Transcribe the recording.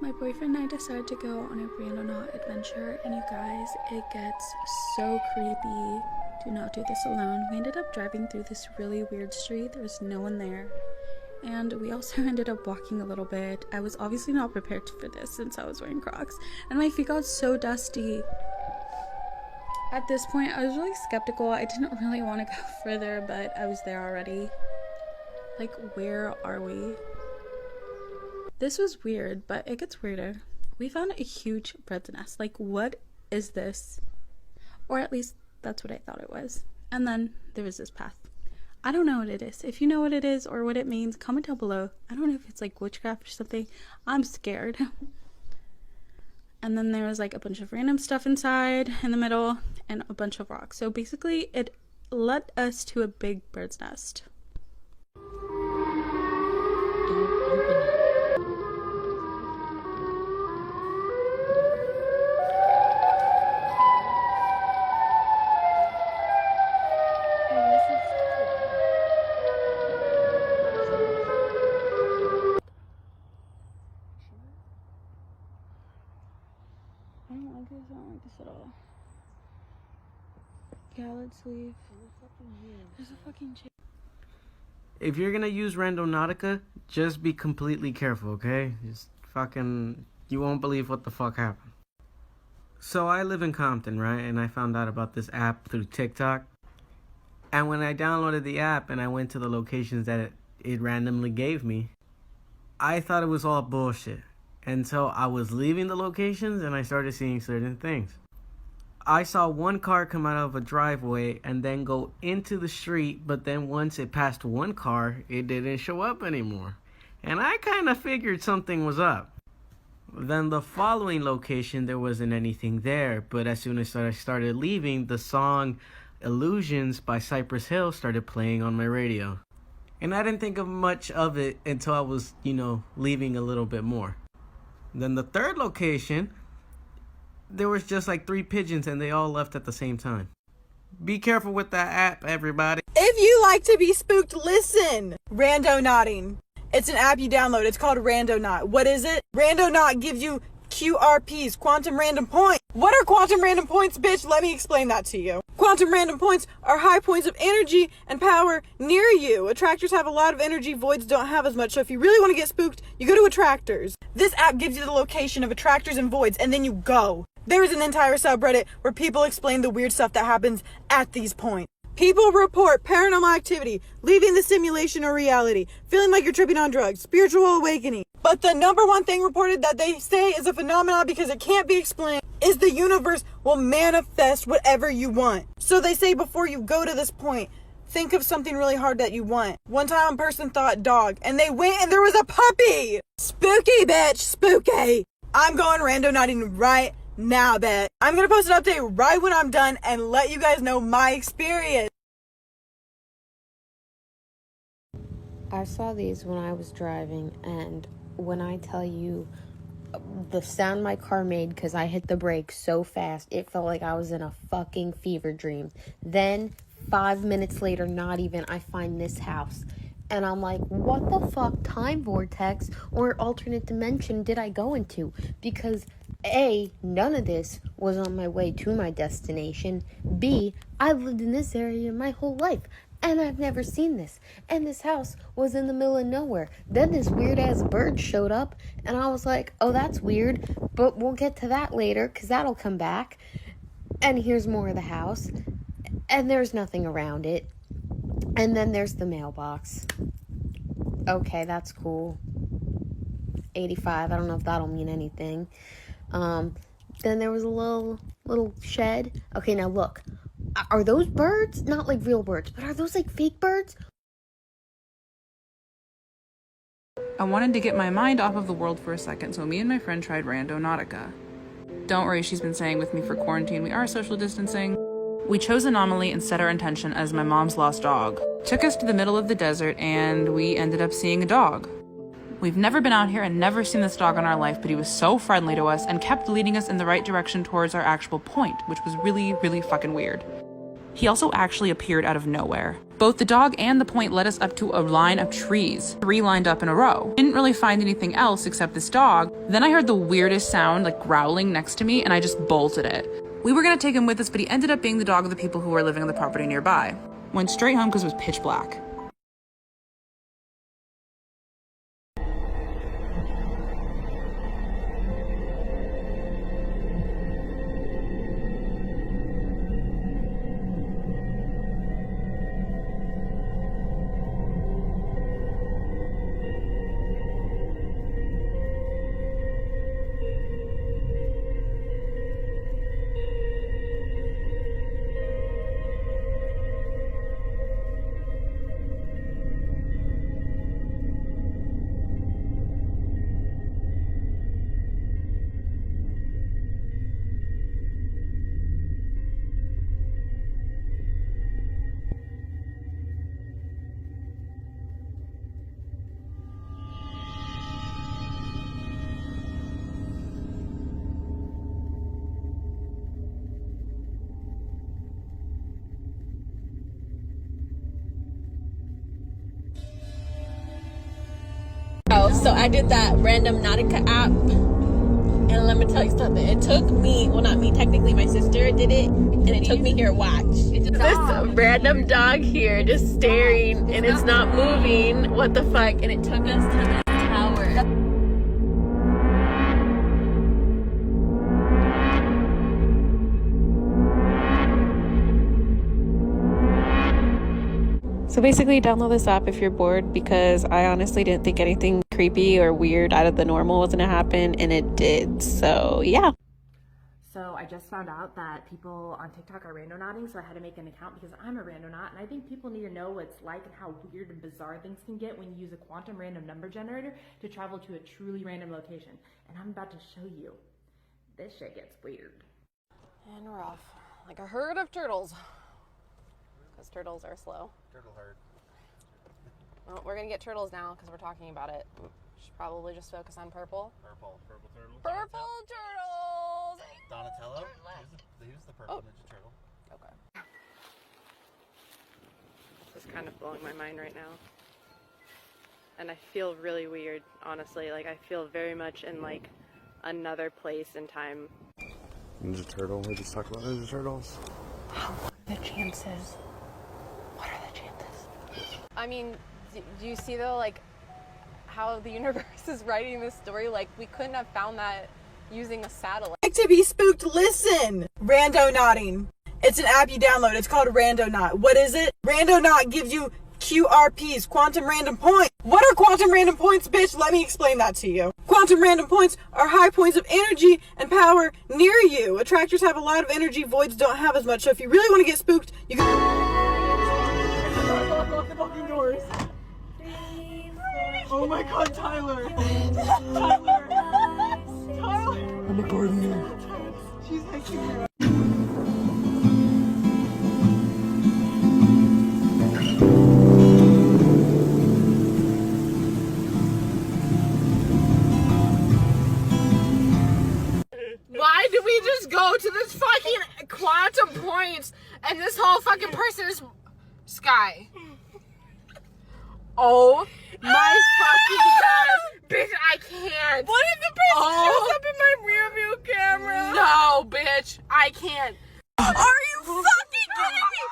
My boyfriend and I decided to go on a randonaut adventure, and you guys, it gets so creepy. Do not do this alone. We ended up driving through this really weird street. There was no one there. And we also ended up walking a little bit. I was obviously not prepared for this since I was wearing Crocs, and my feet got so dusty. At this point, I was really skeptical. I didn't really want to go further, but I was there already. Like, where are we? This was weird, but it gets weirder. We found a huge bird's nest. Like, what is this? Or at least that's what I thought it was. And then there was this path. I don't know what it is. If you know what it is or what it means, comment down below. I don't know if it's like witchcraft or something. I'm scared. And then there was like a bunch of random stuff inside in the middle and a bunch of rocks. So basically it led us to a big bird's nest. Don't open it. I don't like this at all. Yeah, let's leave. There's a fucking chick. If you're gonna use Randonautica, just be completely careful, okay? Just fucking, you won't believe what the fuck happened. So I live in Compton, right? And I found out about this app through TikTok. And when I downloaded the app and I went to the locations that it randomly gave me, I thought it was all bullshit. Until I was leaving the locations and I started seeing certain things. I saw one car come out of a driveway and then go into the street, but then once it passed one car, it didn't show up anymore. And I kind of figured something was up. Then the following location, there wasn't anything there, but as soon as I started leaving, the song Illusions by Cypress Hill started playing on my radio. And I didn't think of much of it until I was, leaving a little bit more. Then the third location, there was just like 3 pigeons and they all left at the same time. Be careful with that app, everybody. If you like to be spooked, listen. Randonauting. It's an app you download. It's called Randonaut. What is it? Randonaut gives you QRPs, quantum random points. What are quantum random points, bitch? Let me explain that to you. Quantum random points are high points of energy and power near you. Attractors have a lot of energy, voids don't have as much. So if you really want to get spooked, you go to attractors. This app gives you the location of attractors and voids, and then you go. There is an entire subreddit where people explain the weird stuff that happens at these points. People report paranormal activity, leaving the simulation or reality, feeling like you're tripping on drugs, spiritual awakening. But the number one thing reported that they say is a phenomenon because it can't be explained is the universe will manifest whatever you want. So they say before you go to this point, think of something really hard that you want. One time a person thought dog, and they went and there was a puppy. Spooky, bitch, spooky. I'm going randonauting right now, bet. I'm gonna post an update right when I'm done and let you guys know my experience. I saw these when I was driving, and when I tell you the sound my car made because I hit the brakes so fast, it felt like I was in a fucking fever dream. Then 5 minutes later, not even, I find this house. And I'm like, what the fuck time vortex or alternate dimension did I go into? Because A, none of this was on my way to my destination. B, I've lived in this area my whole life, and I've never seen this. And this house was in the middle of nowhere. Then this weird-ass bird showed up, and I was like, oh, that's weird, but we'll get to that later, because that'll come back. And here's more of the house, and there's nothing around it. And then there's the mailbox. Okay, that's cool. 85, I don't know if that'll mean anything. Then there was a little shed. Okay, now look. Are those birds? Not like real birds, but are those like fake birds? I wanted to get my mind off of the world for a second, so me and my friend tried Randonautica. Don't worry, she's been staying with me for quarantine. We are social distancing. We chose Anomaly and set our intention as my mom's lost dog. Took us to the middle of the desert and we ended up seeing a dog. We've never been out here and never seen this dog in our life, but he was so friendly to us and kept leading us in the right direction towards our actual point, which was really, really fucking weird. He also actually appeared out of nowhere. Both the dog and the point led us up to a line of trees, 3 lined up in a row. Didn't really find anything else except this dog, Then I heard the weirdest sound, like growling next to me, and I just bolted it. We were gonna take him with us, but he ended up being the dog of the people who were living on the property nearby. Went straight home because it was pitch black. So I did that Randomnautica app, and let me tell you something. It took me, well, not me, technically my sister did it, and it took me here. Watch. This random dog here just staring, and it's not moving. What the fuck? And it took us to this tower. So basically, download this app if you're bored, because I honestly didn't think anything creepy or weird out of the normal was gonna happen, and it did. So yeah. So I just found out that people on TikTok are randonauting, so I had to make an account because I'm a randonaut, and I think people need to know what it's like and how weird and bizarre things can get when you use a quantum random number generator to travel to a truly random location. And I'm about to show you. This shit gets weird. And we're off. Like a herd of turtles. Because turtles are slow. Turtle herd. Well, we're gonna get turtles now because we're talking about it. Should probably just focus on purple. Purple turtle. Purple turtles! Donatello? Who's the purple Ninja Turtle? Okay. This is kind of blowing my mind right now. And I feel really weird, honestly. Like, I feel very much in, like, another place and time. Ninja Turtle. We just talked about Ninja Turtles. What are the chances? What are the chances? I mean, do you see, though, like, how the universe is writing this story? Like, we couldn't have found that using a satellite. Like to be spooked, listen! Randonauting. It's an app you download. It's called Randonaut. What is it? Randonaut gives you QRPs, quantum random points. What are quantum random points, bitch? Let me explain that to you. Quantum random points are high points of energy and power near you. Attractors have a lot of energy, voids don't have as much. So if you really want to get spooked, you can... Lock the fucking doors. Oh my god, Tyler! Tyler! I'm recording you. She's hacking her. Why did we just go to this fucking quantum points and this whole fucking person is Sky? Oh my fucking god. Bitch, I can't. What if the person shows up in my rear view camera? No, bitch, I can't. Are you fucking kidding me?